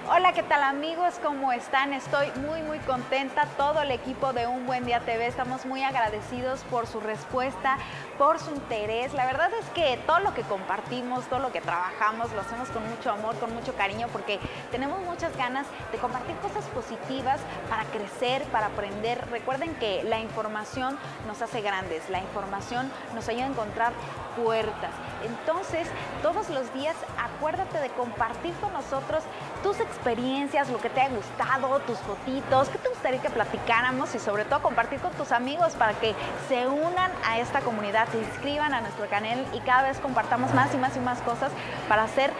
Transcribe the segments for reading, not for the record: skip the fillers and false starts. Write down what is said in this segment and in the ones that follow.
Hola, ¿qué tal amigos? ¿Cómo están? Estoy muy contenta. Todo el equipo de Un Buen Día TV estamos muy agradecidos por su respuesta, por su interés. La verdad es que todo lo que compartimos, todo lo que trabajamos, lo hacemos con mucho amor, con mucho cariño, porque tenemos muchas ganas de compartir cosas positivas para crecer, para aprender. Recuerden que la información nos hace grandes, la información nos ayuda a encontrar puertas. Entonces, todos los días acuérdate de compartir con nosotros tus experiencias, lo que te ha gustado, tus fotitos, qué te gustaría que platicáramos y sobre todo compartir con tus amigos para que se unan a esta comunidad, se inscriban a nuestro canal y cada vez compartamos más y más cosas para hacer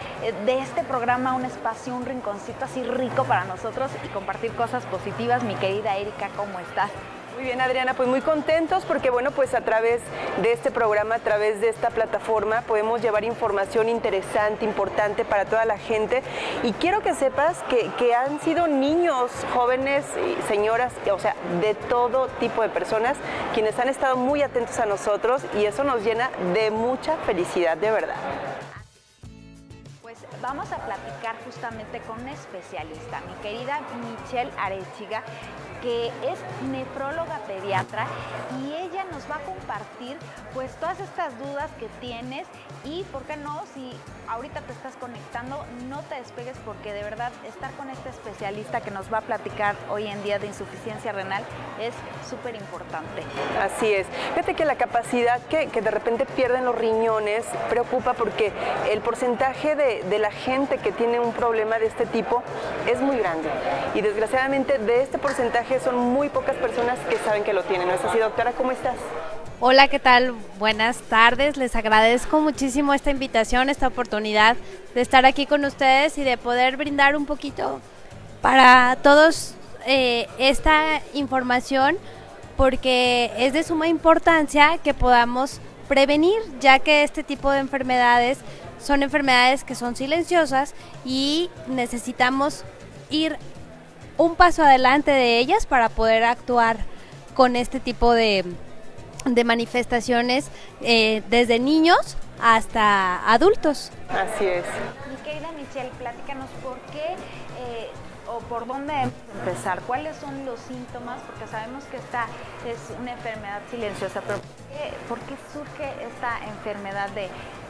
de este programa un espacio, un rinconcito así rico para nosotros y compartir cosas positivas. Mi querida Erika, ¿cómo estás? Muy bien, Adriana, pues muy contentos porque bueno, pues a través de este programa, a través de esta plataforma podemos llevar información interesante, importante para toda la gente, y quiero que sepas que han sido niños, jóvenes, señoras, o sea, de todo tipo de personas quienes han estado muy atentos a nosotros, y eso nos llena de mucha felicidad, de verdad. Vamos a platicar justamente con una especialista, mi querida Michelle Arechiga, que es nefróloga pediatra, y ella nos va a compartir pues todas estas dudas que tienes. Y por qué no, si ahorita te estás conectando, no te despegues, porque de verdad estar con esta especialista que nos va a platicar hoy en día de insuficiencia renal es súper importante. Así es. Fíjate que la capacidad que de repente pierden los riñones preocupa, porque el porcentaje de la gente que tiene un problema de este tipo es muy grande, y desgraciadamente de este porcentaje son muy pocas personas que saben que lo tienen. ¿No es así, doctora? ¿Cómo estás? Hola, ¿qué tal? Buenas tardes. Les agradezco muchísimo esta invitación, esta oportunidad de estar aquí con ustedes y de poder brindar un poquito para todos esta información, porque es de suma importancia que podamos prevenir, ya que este tipo de enfermedades son enfermedades que son silenciosas y necesitamos ir un paso adelante de ellas para poder actuar con este tipo de manifestaciones desde niños hasta adultos. Así es. Mi querida Michelle, platícanos por qué o por dónde empezar, cuáles son los síntomas, porque sabemos que esta es una enfermedad silenciosa, pero ¿por qué surge esta enfermedad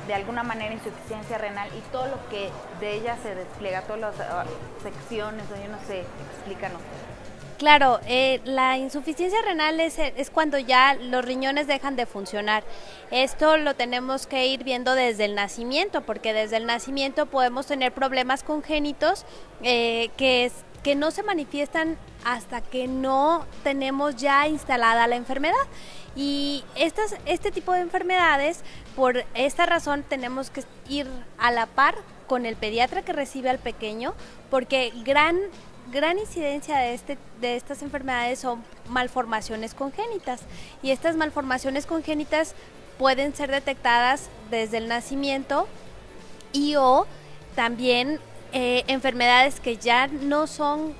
de alguna manera insuficiencia renal y todo lo que de ella se despliega, todas las secciones, o yo no sé, explícanos? Claro, la insuficiencia renal es cuando ya los riñones dejan de funcionar. Esto lo tenemos que ir viendo desde el nacimiento, porque desde el nacimiento podemos tener problemas congénitos que no se manifiestan hasta que no tenemos ya instalada la enfermedad. Y este tipo de enfermedades, por esta razón, tenemos que ir a la par con el pediatra que recibe al pequeño, porque gran incidencia de estas enfermedades son malformaciones congénitas, y estas malformaciones congénitas pueden ser detectadas desde el nacimiento o también enfermedades que ya no son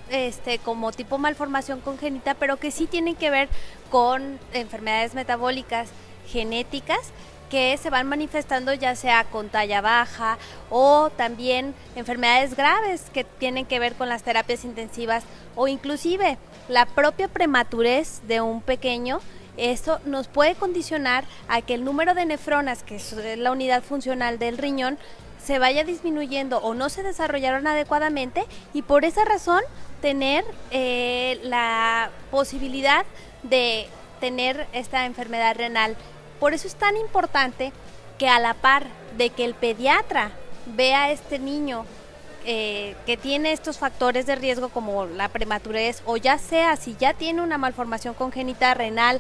como tipo malformación congénita, pero que sí tienen que ver con enfermedades metabólicas genéticas que se van manifestando ya sea con talla baja, o también enfermedades graves que tienen que ver con las terapias intensivas, o inclusive la propia prematurez de un pequeño. Eso nos puede condicionar a que el número de nefronas, que es la unidad funcional del riñón, se vaya disminuyendo o no se desarrollaron adecuadamente, y por esa razón tener la posibilidad de tener esta enfermedad renal. Por eso es tan importante que a la par de que el pediatra vea a este niño que tiene estos factores de riesgo como la prematurez, o ya sea si ya tiene una malformación congénita renal,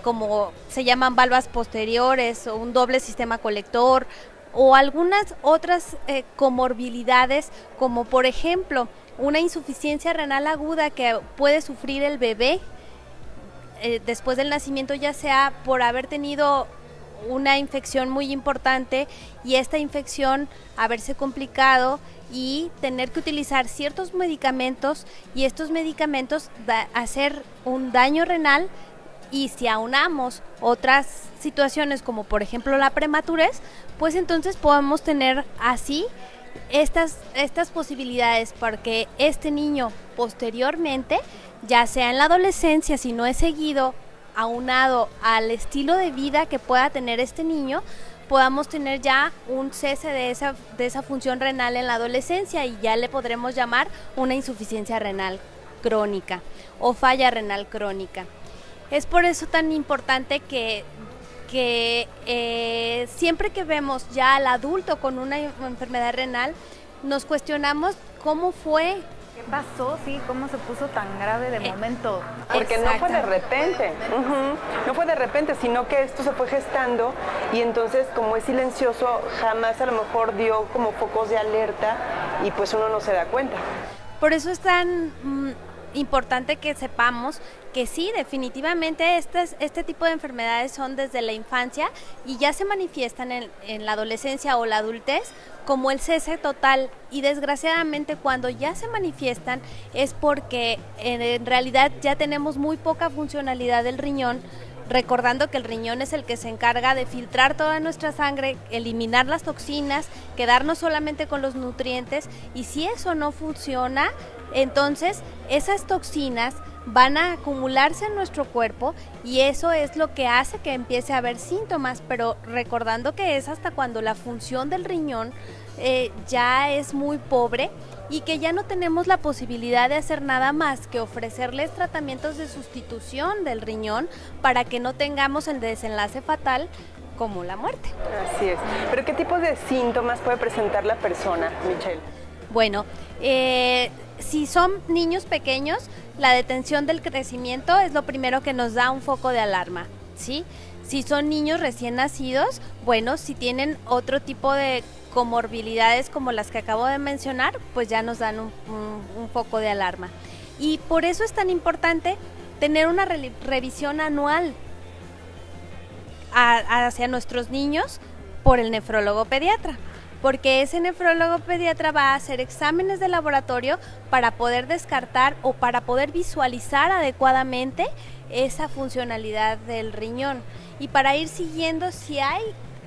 como se llaman valvas posteriores o un doble sistema colector, o algunas otras comorbilidades, como por ejemplo una insuficiencia renal aguda que puede sufrir el bebé después del nacimiento, ya sea por haber tenido una infección muy importante y esta infección haberse complicado y tener que utilizar ciertos medicamentos, y estos medicamentos hacer un daño renal. Y si aunamos otras situaciones como por ejemplo la prematurez, pues entonces podemos tener así estas posibilidades para que este niño posteriormente, ya sea en la adolescencia, si no es seguido, aunado al estilo de vida que pueda tener este niño, podamos tener ya un cese de esa función renal en la adolescencia y ya le podremos llamar una insuficiencia renal crónica o falla renal crónica. Es por eso tan importante que siempre que vemos ya al adulto con una enfermedad renal, nos cuestionamos cómo fue. ¿Qué pasó? Sí, ¿cómo se puso tan grave de momento? Porque no fue de repente, no fue de repente, sino que esto se fue gestando y entonces como es silencioso, jamás a lo mejor dio como focos de alerta y pues uno no se da cuenta. Por eso es tan importante que sepamos que sí, definitivamente este tipo de enfermedades son desde la infancia y ya se manifiestan en la adolescencia o la adultez como el cese total, y desgraciadamente cuando ya se manifiestan es porque en realidad ya tenemos muy poca funcionalidad del riñón, recordando que el riñón es el que se encarga de filtrar toda nuestra sangre, eliminar las toxinas, quedarnos solamente con los nutrientes, y si eso no funciona, entonces esas toxinas van a acumularse en nuestro cuerpo y eso es lo que hace que empiece a haber síntomas, pero recordando que es hasta cuando la función del riñón ya es muy pobre y que ya no tenemos la posibilidad de hacer nada más que ofrecerles tratamientos de sustitución del riñón para que no tengamos el desenlace fatal como la muerte. Así es. ¿Pero qué tipo de síntomas puede presentar la persona, Michelle? Bueno, si son niños pequeños, la detención del crecimiento es lo primero que nos da un foco de alarma, ¿sí? Si son niños recién nacidos, bueno, si tienen otro tipo de comorbilidades como las que acabo de mencionar, pues ya nos dan un foco de alarma. Y por eso es tan importante tener una revisión anual hacia nuestros niños por el nefrólogo pediatra, porque ese nefrólogo pediatra va a hacer exámenes de laboratorio para poder descartar o para poder visualizar adecuadamente esa funcionalidad del riñón y para ir siguiendo si hay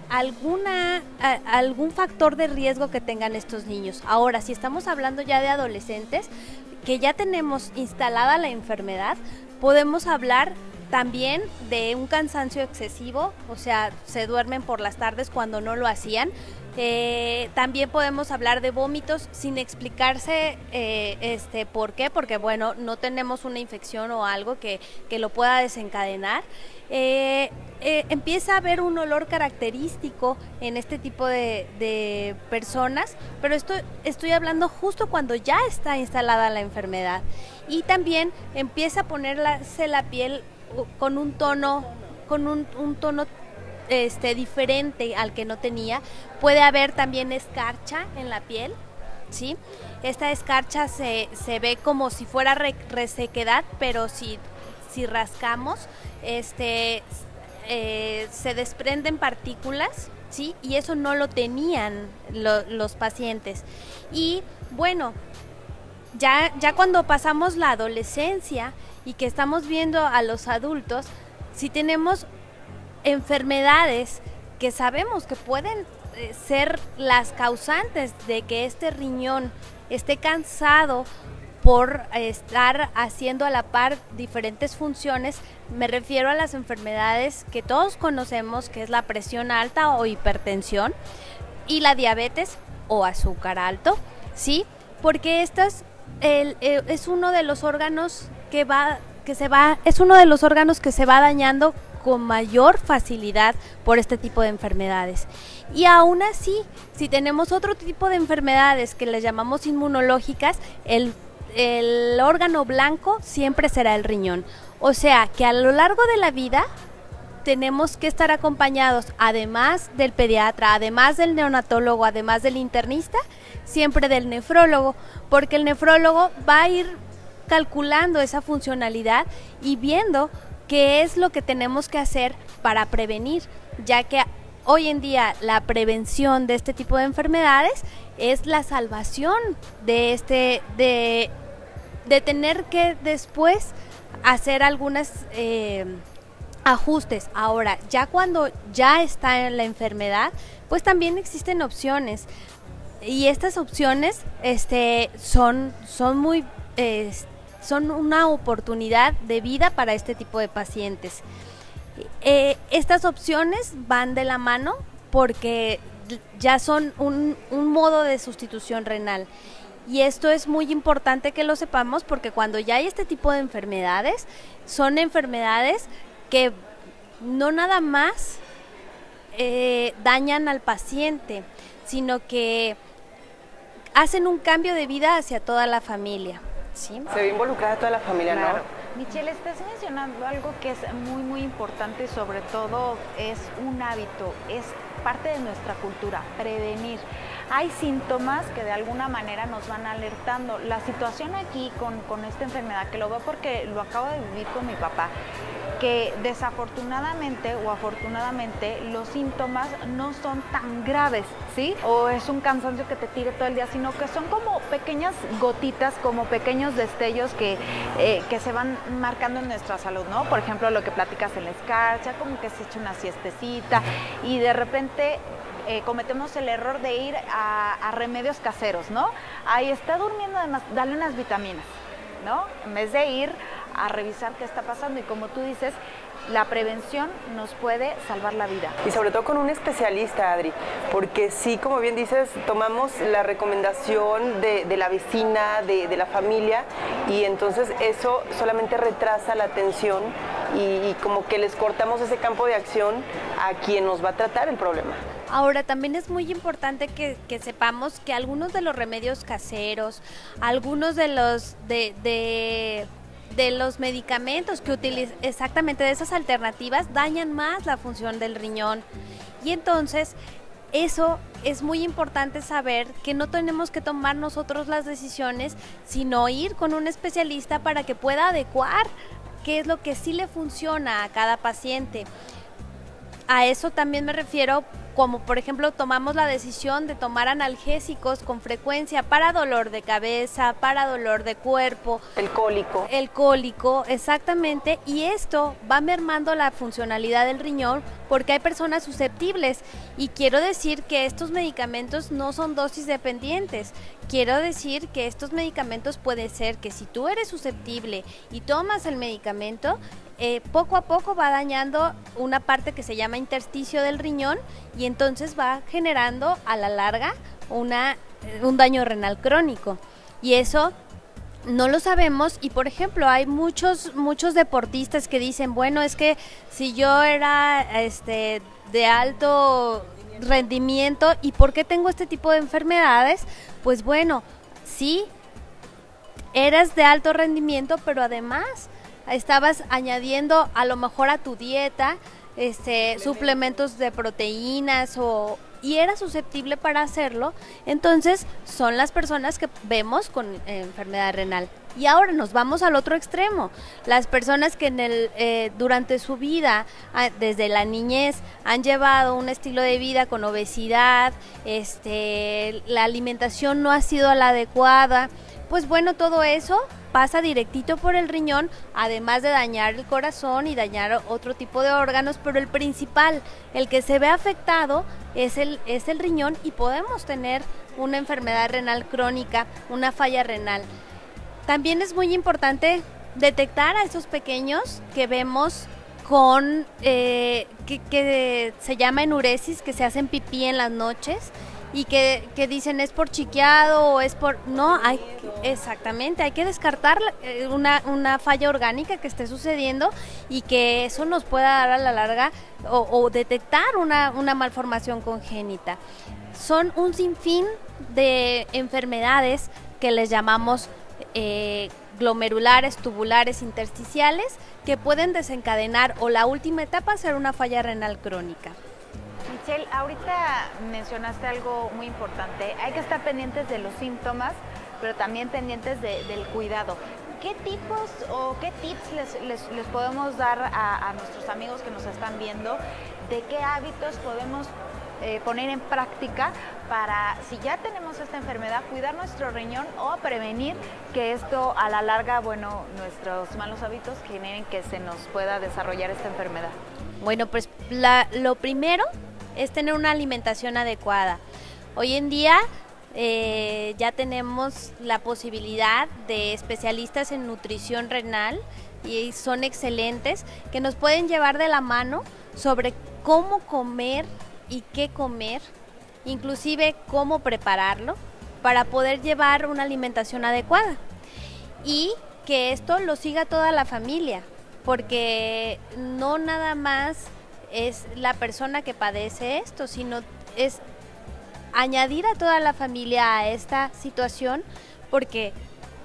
algún factor de riesgo que tengan estos niños. Ahora, si estamos hablando ya de adolescentes que ya tenemos instalada la enfermedad, podemos hablar también de un cansancio excesivo, o sea, se duermen por las tardes cuando no lo hacían. También podemos hablar de vómitos sin explicarse por qué, porque bueno, no tenemos una infección o algo que lo pueda desencadenar. Empieza a haber un olor característico en este tipo de personas, pero estoy hablando justo cuando ya está instalada la enfermedad. Y también empieza a ponerse la piel con un tono diferente al que no tenía. Puede haber también escarcha en la piel, ¿sí? Esta escarcha se ve como si fuera resequedad, pero si rascamos, se desprenden partículas, ¿sí? Y eso no lo tenían los pacientes. Y bueno, ya cuando pasamos la adolescencia y que estamos viendo a los adultos, si tenemos enfermedades que sabemos que pueden ser las causantes de que este riñón esté cansado por estar haciendo a la par diferentes funciones, me refiero a las enfermedades que todos conocemos, que es la presión alta o hipertensión y la diabetes o azúcar alto, ¿sí? Porque es uno de los órganos que se va dañando con mayor facilidad por este tipo de enfermedades. Y aún así, si tenemos otro tipo de enfermedades que les llamamos inmunológicas, el órgano blanco siempre será el riñón. O sea que a lo largo de la vida tenemos que estar acompañados, además del pediatra, además del neonatólogo, además del internista, siempre del nefrólogo, porque el nefrólogo va a ir calculando esa funcionalidad y viendo qué es lo que tenemos que hacer para prevenir, ya que hoy en día la prevención de este tipo de enfermedades es la salvación de tener que después hacer algunos ajustes. Ahora, ya cuando ya está en la enfermedad, pues también existen opciones. y estas opciones son una oportunidad de vida para este tipo de pacientes. Estas opciones van de la mano porque ya son un modo de sustitución renal. Y esto es muy importante que lo sepamos porque cuando ya hay este tipo de enfermedades, son enfermedades que no nada más dañan al paciente, sino que hacen un cambio de vida hacia toda la familia. ¿Sí? Se ve involucrada toda la familia, claro. ¿no? Michelle, estás mencionando algo que es muy, muy importante y sobre todo es un hábito, es parte de nuestra cultura, prevenir. Hay síntomas que de alguna manera nos van alertando. La situación aquí con esta enfermedad, que lo veo porque lo acabo de vivir con mi papá, que desafortunadamente o afortunadamente los síntomas no son tan graves, ¿sí? O es un cansancio que te tire todo el día, sino que son como pequeñas gotitas, como pequeños destellos que se van marcando en nuestra salud, ¿no? Por ejemplo, lo que platicas en la escarcha, como que se echa una siestecita y de repente cometemos el error de ir a remedios caseros, ¿no? Ahí está durmiendo, además, dale unas vitaminas, ¿no? En vez de ir a revisar qué está pasando y como tú dices, la prevención nos puede salvar la vida. Y sobre todo con un especialista, Adri, porque sí, como bien dices, tomamos la recomendación de la vecina, de la familia, y entonces eso solamente retrasa la atención y como que les cortamos ese campo de acción a quien nos va a tratar el problema. Ahora, también es muy importante que sepamos que algunos de los remedios caseros, algunos de los medicamentos que utilizan, exactamente de esas alternativas, dañan más la función del riñón. Y entonces, eso es muy importante saber que no tenemos que tomar nosotros las decisiones, sino ir con un especialista para que pueda adecuar qué es lo que sí le funciona a cada paciente. A eso también me refiero, como por ejemplo tomamos la decisión de tomar analgésicos con frecuencia para dolor de cabeza, para dolor de cuerpo. El cólico. El cólico, exactamente, y esto va mermando la funcionalidad del riñón porque hay personas susceptibles y quiero decir que estos medicamentos no son dosis dependientes. Quiero decir que estos medicamentos puede ser que si tú eres susceptible y tomas el medicamento, poco a poco va dañando una parte que se llama intersticio del riñón y entonces va generando a la larga un daño renal crónico. Y eso no lo sabemos y, por ejemplo, hay muchos deportistas que dicen, bueno, es que si yo era de alto rendimiento, ¿y por qué tengo este tipo de enfermedades? Pues bueno, sí, eras de alto rendimiento, pero además estabas añadiendo a lo mejor a tu dieta suplementos de proteínas y era susceptible para hacerlo, entonces son las personas que vemos con enfermedad renal. Y ahora nos vamos al otro extremo, las personas que durante su vida, desde la niñez, han llevado un estilo de vida con obesidad, la alimentación no ha sido la adecuada, pues bueno, todo eso pasa directito por el riñón, además de dañar el corazón y dañar otro tipo de órganos, pero el principal, el que se ve afectado, es el riñón y podemos tener una enfermedad renal crónica, una falla renal. También es muy importante detectar a esos pequeños que vemos con, que se llama enuresis, que se hacen pipí en las noches, y que dicen es por chiqueado o es por... No, exactamente, hay que descartar una falla orgánica que esté sucediendo y que eso nos pueda dar a la larga o detectar una malformación congénita. Son un sinfín de enfermedades que les llamamos glomerulares, tubulares, intersticiales, que pueden desencadenar o la última etapa ser una falla renal crónica. Michelle, ahorita mencionaste algo muy importante. Hay que estar pendientes de los síntomas, pero también pendientes del cuidado. ¿Qué tipos o qué tips les podemos dar a nuestros amigos que nos están viendo? ¿De qué hábitos podemos poner en práctica para, si ya tenemos esta enfermedad, cuidar nuestro riñón o prevenir que esto a la larga, bueno, nuestros malos hábitos generen que se nos pueda desarrollar esta enfermedad? Bueno, pues lo primero es tener una alimentación adecuada. Hoy en día ya tenemos la posibilidad de especialistas en nutrición renal y son excelentes, que nos pueden llevar de la mano sobre cómo comer y qué comer, inclusive cómo prepararlo para poder llevar una alimentación adecuada y que esto lo siga toda la familia, porque no nada más es la persona que padece esto, sino es añadir a toda la familia a esta situación, porque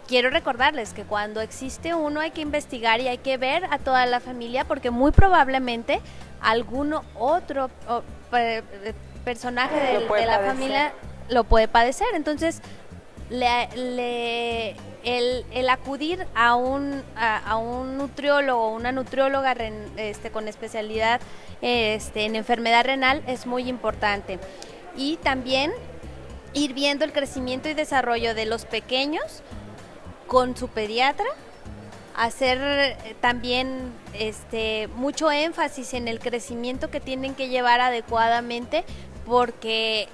quiero recordarles que cuando existe uno hay que investigar y hay que ver a toda la familia, porque muy probablemente alguno otro personaje de la familia lo puede padecer. Entonces, el acudir a un nutriólogo o una nutrióloga con especialidad en enfermedad renal es muy importante. Y también ir viendo el crecimiento y desarrollo de los pequeños con su pediatra, hacer también mucho énfasis en el crecimiento que tienen que llevar adecuadamente, porque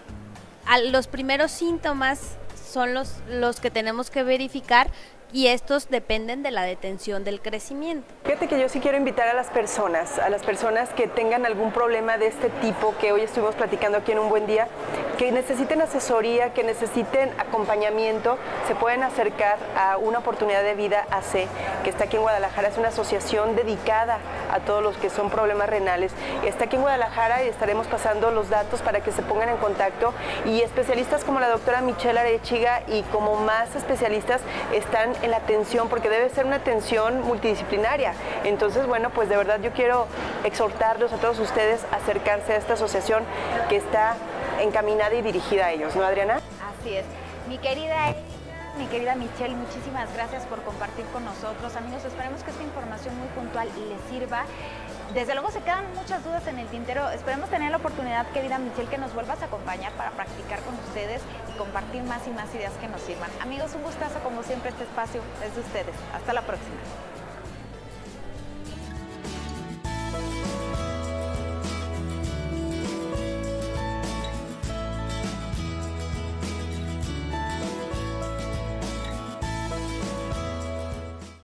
los primeros síntomas son los que tenemos que verificar, y estos dependen de la detención del crecimiento. Fíjate que yo sí quiero invitar a las personas que tengan algún problema de este tipo, que hoy estuvimos platicando aquí en Un Buen Día, que necesiten asesoría, que necesiten acompañamiento, se pueden acercar a Una Oportunidad de Vida AC, que está aquí en Guadalajara. Es una asociación dedicada a todos los que son problemas renales. Está aquí en Guadalajara y estaremos pasando los datos para que se pongan en contacto, y especialistas como la doctora Michelle Arechiga y como más especialistas están en la atención, porque debe ser una atención multidisciplinaria. Entonces, bueno, pues de verdad yo quiero exhortarlos a todos ustedes a acercarse a esta asociación que está encaminada y dirigida a ellos, ¿no, Adriana? Así es. Mi querida Michelle, muchísimas gracias por compartir con nosotros. Amigos, esperemos que esta información muy puntual les sirva. Desde luego se quedan muchas dudas en el tintero. Esperemos tener la oportunidad, querida Michelle, que nos vuelvas a acompañar para practicar con ustedes y compartir más y más ideas que nos sirvan. Amigos, un gustazo como siempre. Este espacio es de ustedes. Hasta la próxima.